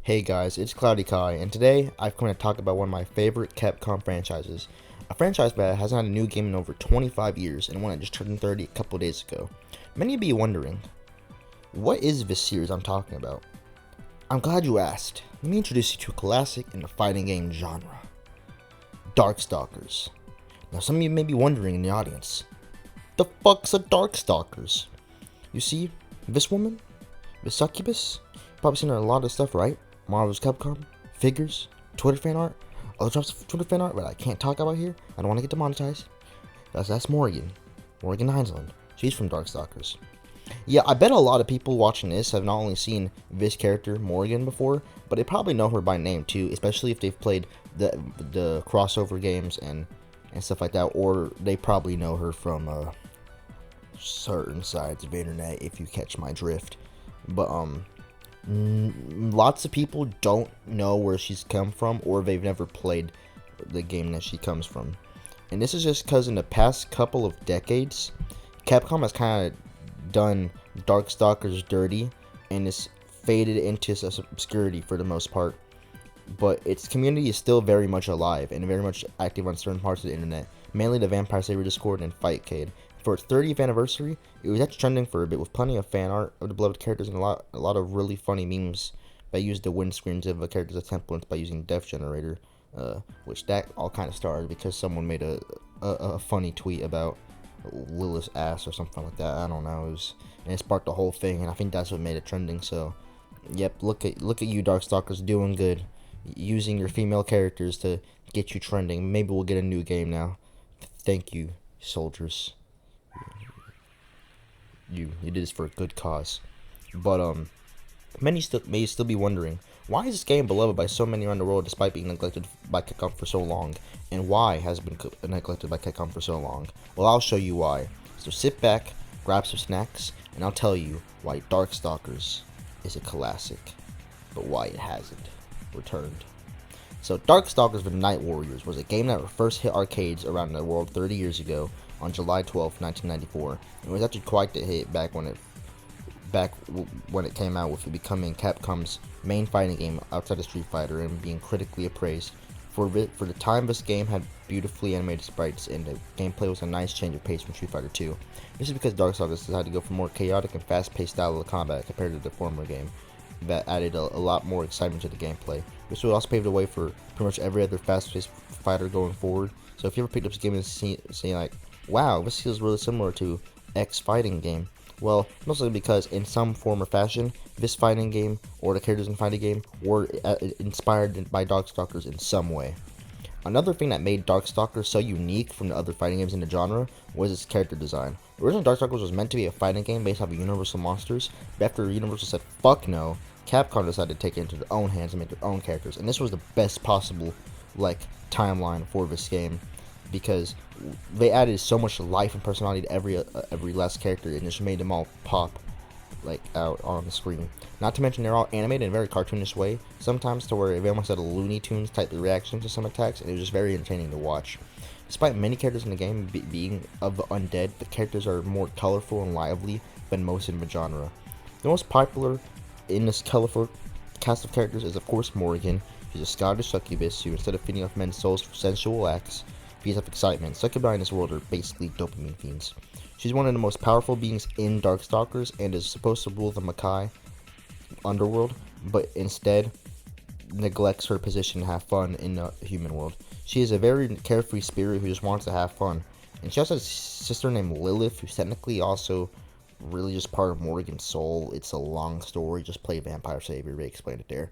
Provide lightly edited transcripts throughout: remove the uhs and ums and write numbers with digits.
Hey guys, it's CloudyKai, and today I've come to talk about one of my favorite Capcom franchises. A franchise that hasn't had a new game in over 25 years, and one that just turned 30 a couple days ago. Many of you be wondering, what is this series I'm talking about? I'm glad you asked. Let me introduce you to a classic in the fighting game genre, Darkstalkers. Now some of you may be wondering in the audience, the fuck's a Darkstalkers? You see, this woman, this succubus, probably seen her in a lot of stuff, right? Marvel's Capcom, figures, Twitter fan art, other types of Twitter fan art that I can't talk about here. I don't want to get demonetized. That's Morrigan. Morrigan Aensland. She's from Darkstalkers. Yeah, I bet a lot of people watching this have not only seen this character, Morrigan, before, but they probably know her by name too, especially if they've played the crossover games and stuff like that, or they probably know her from certain sides of the internet, if you catch my drift. But lots of people don't know where she's come from, or they've never played the game that she comes from. And this is just because in the past couple of decades, Capcom has kind of done Darkstalkers dirty, and it's faded into obscurity for the most part. But its community is still very much alive and very much active on certain parts of the internet, mainly the Vampire Saber Discord and Fightcade. For its 30th anniversary, it was actually trending for a bit, with plenty of fan art of the beloved characters and a lot of really funny memes that used the windscreens of the characters as templates by using Def Generator, which that all kind of started because someone made a funny tweet about Lilith's ass or something like that. I don't know. And it sparked the whole thing, and I think that's what made it trending. So, yep, look at you, Darkstalkers, doing good, using your female characters to get you trending. Maybe we'll get a new game now. Thank you, soldiers. You did this for a good cause. But many may still be wondering, why is this game beloved by so many around the world despite being neglected by Capcom for so long? And why has it been neglected by Capcom for so long? Well, I'll show you why. So sit back, grab some snacks, and I'll tell you why Darkstalkers is a classic, but why it hasn't returned. So Darkstalkers the Night Warriors was a game that first hit arcades around the world 30 years ago on July 12, 1994. It was actually quite the hit back when it came out, with it becoming Capcom's main fighting game outside of Street Fighter and being critically appraised. For the time, this game had beautifully animated sprites, and the gameplay was a nice change of pace from Street Fighter 2. This is because Darkstalkers decided to go for a more chaotic and fast-paced style of combat compared to the former game that added a lot more excitement to the gameplay. This would also pave the way for pretty much every other fast-paced fighter going forward. So if you ever picked up this game and saying like, wow, this feels really similar to X fighting game, well, mostly because in some form or fashion, this fighting game or the characters in the fighting game were inspired by Darkstalkers in some way. Another thing that made Darkstalkers so unique from the other fighting games in the genre was its character design. Originally, Darkstalkers was meant to be a fighting game based off of Universal monsters, but after Universal said fuck no, Capcom decided to take it into their own hands and make their own characters, and this was the best possible timeline for this game, because they added so much life and personality to every last character, and just made them all pop out on the screen. Not to mention they're all animated in a very cartoonish way, sometimes to where they almost had a Looney Tunes type of reaction to some attacks, and it was just very entertaining to watch. Despite many characters in the game being of the undead, the characters are more colorful and lively than most in the genre. The most popular in this colorful cast of characters is of course Morrigan. She's a Scottish succubus who, instead of feeding off men's souls for sensual acts, feeds off excitement. Succubi in this world are basically dopamine fiends. She's one of the most powerful beings in Darkstalkers and is supposed to rule the Makai underworld, but instead neglects her position to have fun in the human world. She is a very carefree spirit who just wants to have fun. And she also has a sister named Lilith, who's technically also really just part of Morrigan's soul. It's a long story, just play Vampire Savior, they explained it there.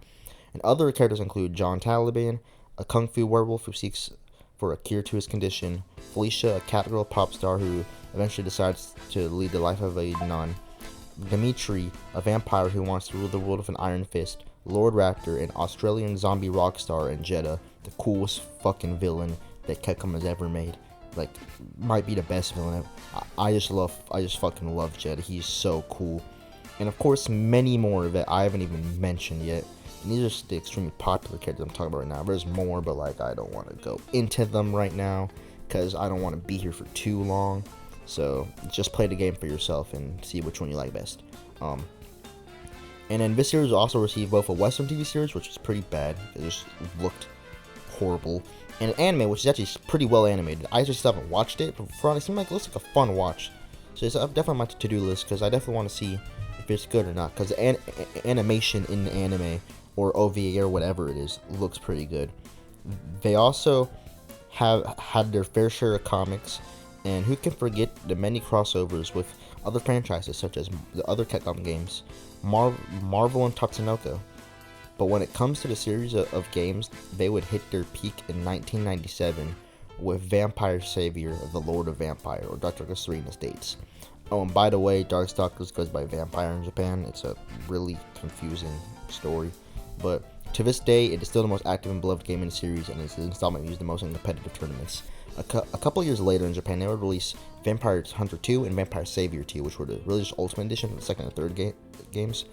And other characters include John Taliban, a kung fu werewolf who seeks for a cure to his condition, Felicia, a Catgirl pop star who eventually decides to lead the life of a nun, Dimitri, a vampire who wants to rule the world with an iron fist, Lord Raptor, an Australian zombie rock star, and Jeddah, the coolest fucking villain that Capcom has ever made. Might be the best villain ever. I just fucking love Jeddah. He's so cool. And of course, many more that I haven't even mentioned yet. And these are just the extremely popular characters I'm talking about right now. There's more, but I don't want to go into them right now because I don't want to be here for too long. So just play the game for yourself and see which one you like best. And then this series also received both a Western TV series, which was pretty bad. It just looked horrible. And an anime, which is actually pretty well animated. I just haven't watched it, but for honest, it looks like a fun watch. So it's definitely on my to-do list, because I definitely want to see if it's good or not. Because animation in the anime, or OVA or whatever it is, looks pretty good. They also have had their fair share of comics, and who can forget the many crossovers with other franchises such as the other Capcom games, Marvel and Tatsunoko. But when it comes to the series of games, they would hit their peak in 1997 with Vampire Savior of the Lord of Vampire, or Darkstalkers 3 in the States. Oh, and by the way, Darkstalkers goes by Vampire in Japan. It's a really confusing story. But to this day, it is still the most active and beloved game in the series, and it's the installment used the most in competitive tournaments. A couple years later in Japan, they would release Vampire Hunter 2 and Vampire Savior 2, which were the really just Ultimate Edition for the second and third games.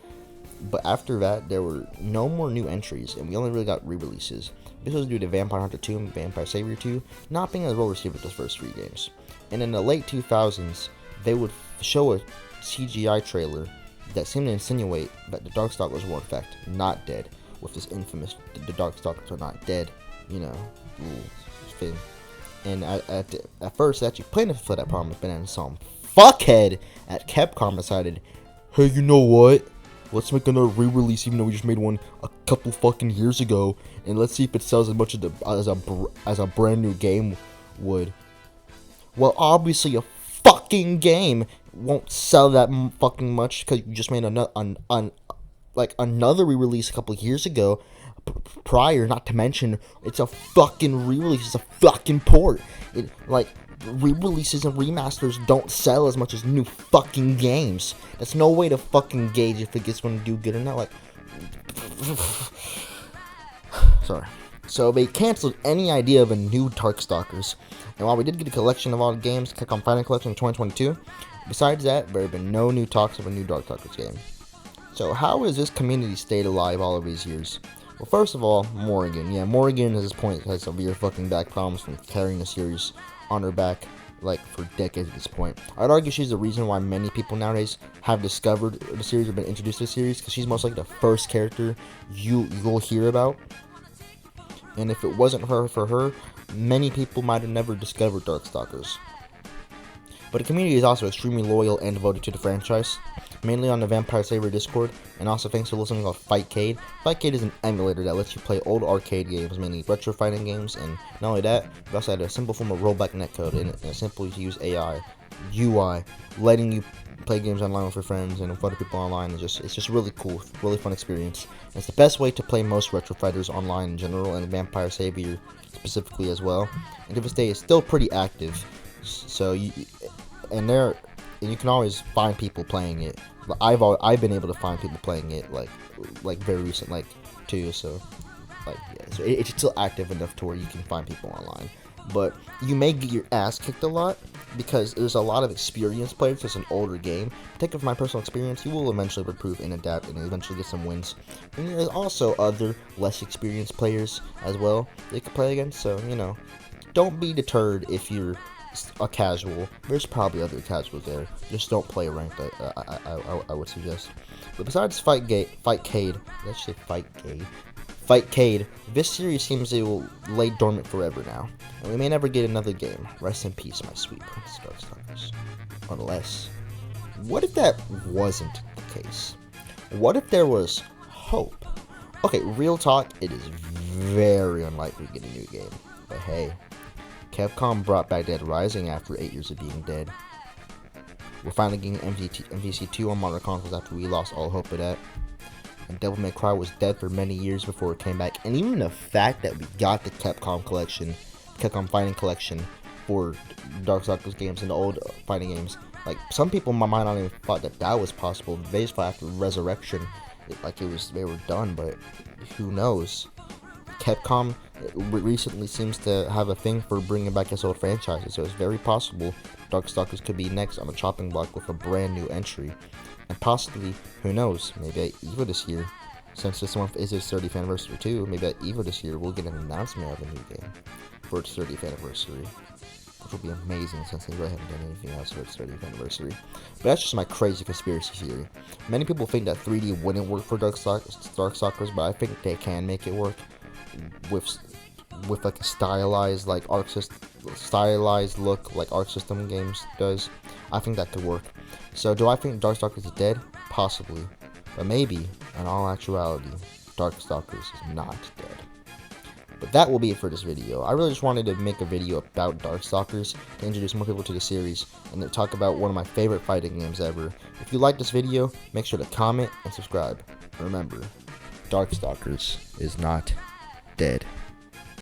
But after that, there were no more new entries, and we only really got re-releases. This was due to Vampire Hunter 2 and Vampire Savior 2 not being as well received as the first 3 games. And in the late 2000s, they would show a CGI trailer that seemed to insinuate that the Darkstalkers were in fact not dead, with this infamous "the Darkstalkers are not dead," thing. And at first, actually plaintiff for that problem, but then some fuckhead at Capcom decided, hey, you know what? Let's make another re-release, even though we just made one a couple fucking years ago, and let's see if it sells as much as a brand new game would. Well, obviously, a fucking game won't sell that fucking much because you just made another re-release a couple years ago. Prior, not to mention, it's a fucking re-release. It's a fucking port. Re-releases and remasters don't sell as much as new fucking games. That's no way to fucking gauge if it gets going to do good or not. Sorry. So they canceled any idea of a new Darkstalkers. And while we did get a collection of all the games, Capcom Fighting Collection in 2022, besides that, there have been no new talks of a new Darkstalkers game. So how has this community stayed alive all of these years? Well, first of all, Morrigan. Yeah, Morrigan at this point has severe fucking back problems from carrying the series on her back, for decades at this point. I'd argue she's the reason why many people nowadays have discovered the series or been introduced to the series, because she's most likely the first character you'll hear about. And if it wasn't for her, many people might have never discovered Darkstalkers. But the community is also extremely loyal and devoted to the franchise, mainly on the Vampire Savior Discord, and also thanks to listening called Fightcade. Fightcade is an emulator that lets you play old arcade games, mainly retro fighting games, and not only that, we also had a simple form of rollback netcode and a simple to use AI, UI, letting you play games online with your friends and with other people online. It's just really cool, really fun experience. And it's the best way to play most retro fighters online in general, and Vampire Savior specifically as well. And to this day, it's still pretty active. So you can always find people playing it. I've been able to find people playing it like very recent too. So so it's still active enough to where you can find people online. But you may get your ass kicked a lot because there's a lot of experienced players. It's an older game. Take it from my personal experience, you will eventually improve and adapt and eventually get some wins. And there's also other less experienced players as well they can play against. So don't be deterred if you're a casual. There's probably other casuals there. Just don't play ranked. I would suggest. But besides Fightcade, this series seems it will lay dormant forever now, and we may never get another game. Rest in peace, my sweet Prince Darkstalkers. Unless, what if that wasn't the case? What if there was hope? Okay, real talk. It is very unlikely to get a new game, but hey. Capcom brought back Dead Rising after 8 years of being dead. We're finally getting MVC2 on modern consoles after we lost all hope of that. And Devil May Cry was dead for many years before it came back. And even the fact that we got the Capcom Fighting Collection for Darkstalkers games and the old fighting games, some people in my mind not even thought that was possible. They just thought after Resurrection, they were done. But who knows? Capcom recently seems to have a thing for bringing back its old franchises, so it's very possible Darkstalkers could be next on the chopping block with a brand new entry. And possibly, who knows, maybe at EVO this year, since this month is its 30th anniversary too, maybe at EVO this year we'll get an announcement of a new game for its 30th anniversary. which will be amazing since they really haven't done anything else for its 30th anniversary. But that's just my crazy conspiracy theory. Many people think that 3D wouldn't work for Darkstalkers, but I think they can make it work with like a stylized stylized look like Arc System games does. I think that could work. So do I think Darkstalkers is dead? Possibly. But maybe, in all actuality, Darkstalkers is not dead. But that will be it for this video. I really just wanted to make a video about Darkstalkers to introduce more people to the series and to talk about one of my favorite fighting games ever. If you like this video, make sure to comment and subscribe. Remember, Darkstalkers is not dead.